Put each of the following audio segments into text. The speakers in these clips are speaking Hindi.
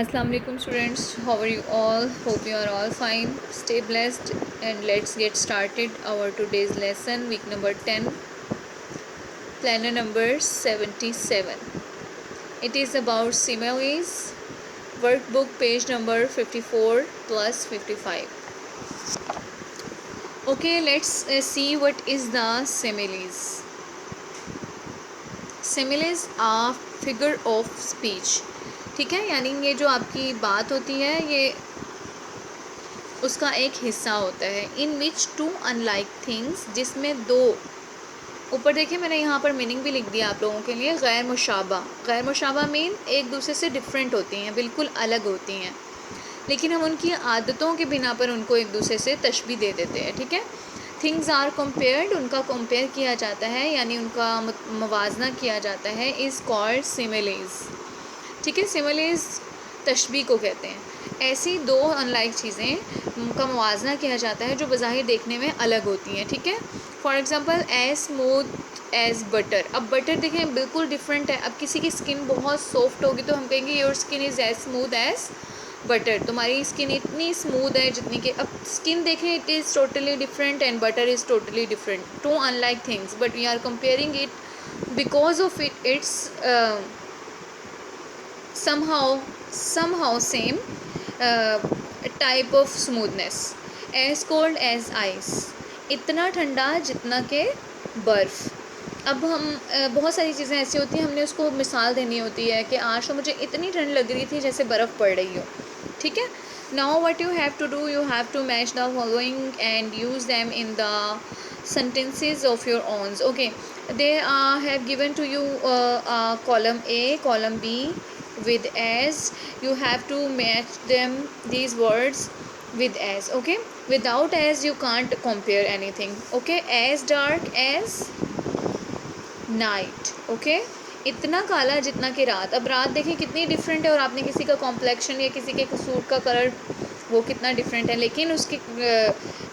Assalamu alaikum students, how are you all? Hope you are all fine. Stay blessed and let's get started our today's lesson, week number 10, planner number 77. It is about similes, workbook page number 54 plus 55. Okay, let's see what is the similes. Similes are figure of speech. ठीक है, यानी ये जो आपकी बात होती है ये उसका एक हिस्सा होता है. इन विच टू अनलाइक थिंग्स, जिसमें दो, ऊपर देखिए मैंने यहाँ पर मीनिंग भी लिख दिया आप लोगों के लिए. गैर मुशाबा मीन एक दूसरे से डिफरेंट होती हैं, बिल्कुल अलग होती हैं, लेकिन हम उनकी आदतों के बिना पर उनको एक दूसरे से तशबीह दे देते हैं. ठीक है. थिंग्स आर कंपेयर्ड, उनका कंपेयर किया जाता है यानी उनका मवाजना किया जाता है. Is called similes. ठीक है, सिमिलेज तशबीह को कहते हैं. ऐसी दो अनलाइक चीज़ें का मुवाजना किया जाता है जो बज़ाहिर देखने में अलग होती हैं. ठीक है. For example as smooth as butter. अब बटर देखें बिल्कुल डिफरेंट है. अब किसी की स्किन बहुत सॉफ्ट होगी तो हम कहेंगे your skin is as smooth as butter. तुम्हारी स्किन इतनी स्मूथ है जितनी कि, अब स्किन देखें it is totally different and butter is totally different. Two unlike things but we are comparing it because of its somehow same type of smoothness. as cold as ice, इतना ठंडा जितना के बर्फ़. अब हम बहुत सारी चीज़ें ऐसी होती हैं, हमने उसको मिसाल देनी होती है कि आज तो मुझे इतनी ठंड लग रही थी जैसे बर्फ़ पड़ रही हो. ठीक है. Now what you have to do, you have to match the following and use them in the sentences of your own. Okay, they have given to you column A, column B with as. You have to match them, these words, with as. Okay, without as you can't compare anything. Okay, as dark as night. Okay, इतना काला जितना कि रात. अब रात देखिए कितनी डिफरेंट है और आपने किसी का कॉम्प्लेक्शन या किसी के सूट का कलर वो कितना डिफरेंट है, लेकिन उसकी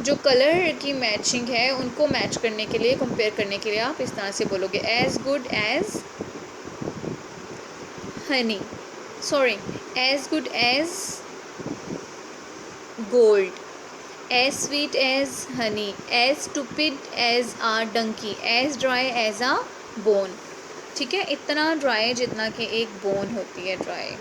जो कलर की मैचिंग है उनको मैच करने के लिए, कंपेयर करने के लिए आप इस तरह से बोलोगे as good as honey, sorry as good as gold, as sweet as honey, as stupid as a donkey, as dry as a bone. ठीक है, इतना ड्राई जितना कि एक बोन होती है ड्राई.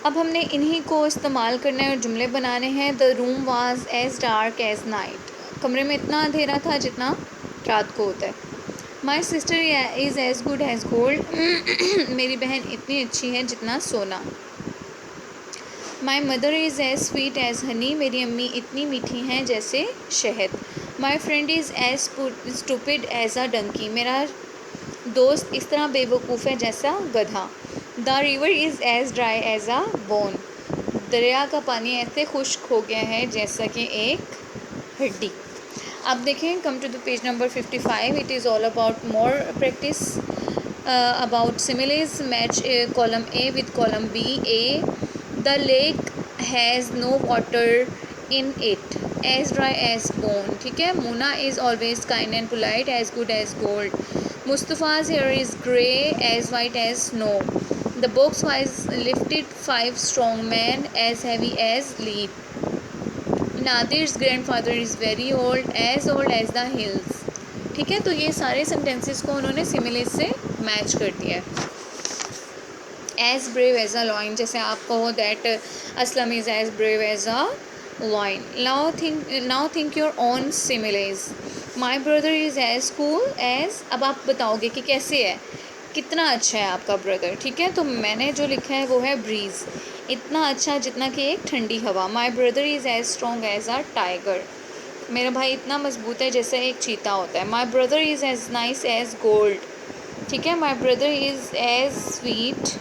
अब हमने इन्हीं को इस्तेमाल करना है और जुमले बनाने हैं. The room was as dark as night, कमरे में इतना अंधेरा था जितना रात को होता है. My sister is as good as gold, मेरी बहन इतनी अच्छी है जितना सोना. My mother is as sweet as honey, मेरी अम्मी इतनी मीठी हैं जैसे शहद. My friend is as stupid as a donkey, मेरा दोस्त इस तरह बेवकूफ़ है जैसा गधा. The river is as dry as a bone, दरिया का पानी ऐसे खुश्क हो गया है जैसा कि एक हड्डी. अब देखें, come to the page number 55. It is all about more practice about similes. Match column A with column B. A, the lake has no water in it, as dry as bone. ठीक है. Mona is always kind and polite, as good as gold. Mustafa's hair is grey, as white as snow. The box was lifted 5 strong men, as heavy as lead. Nadir's grandfather is very old as the hills. ठीक है, तो ये सारे सेंटेंसेस को उन्होंने सिमिलेज से मैच कर दिया है. As brave as a lion, जैसे आप कहो that Aslam is as brave as a lion. Now think your own similes. My brother is as cool as, अब आप बताओगे कि कैसे है, कितना अच्छा है आपका ब्रदर. ठीक है, तो मैंने जो लिखा है वो है ब्रीज़, इतना अच्छा जितना कि एक ठंडी हवा. My brother is as strong as a tiger, मेरा भाई इतना मजबूत है जैसे एक चीता होता है. My brother is as nice as gold. ठीक है. My brother is as sweet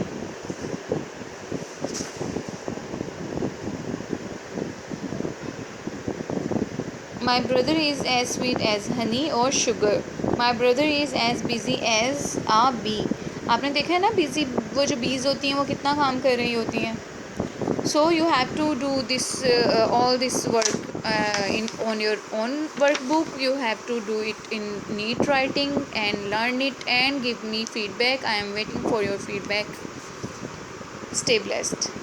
My brother is as sweet as honey or sugar. My brother is as busy as a bee. आपने देखा है ना, बिजी, वो जो बीज होती हैं वो कितना काम कर रही होती हैं. So you have to do this all this work in on your own workbook. You have to do it in neat writing and learn it and give me feedback. I am waiting for your feedback. Stay blessed.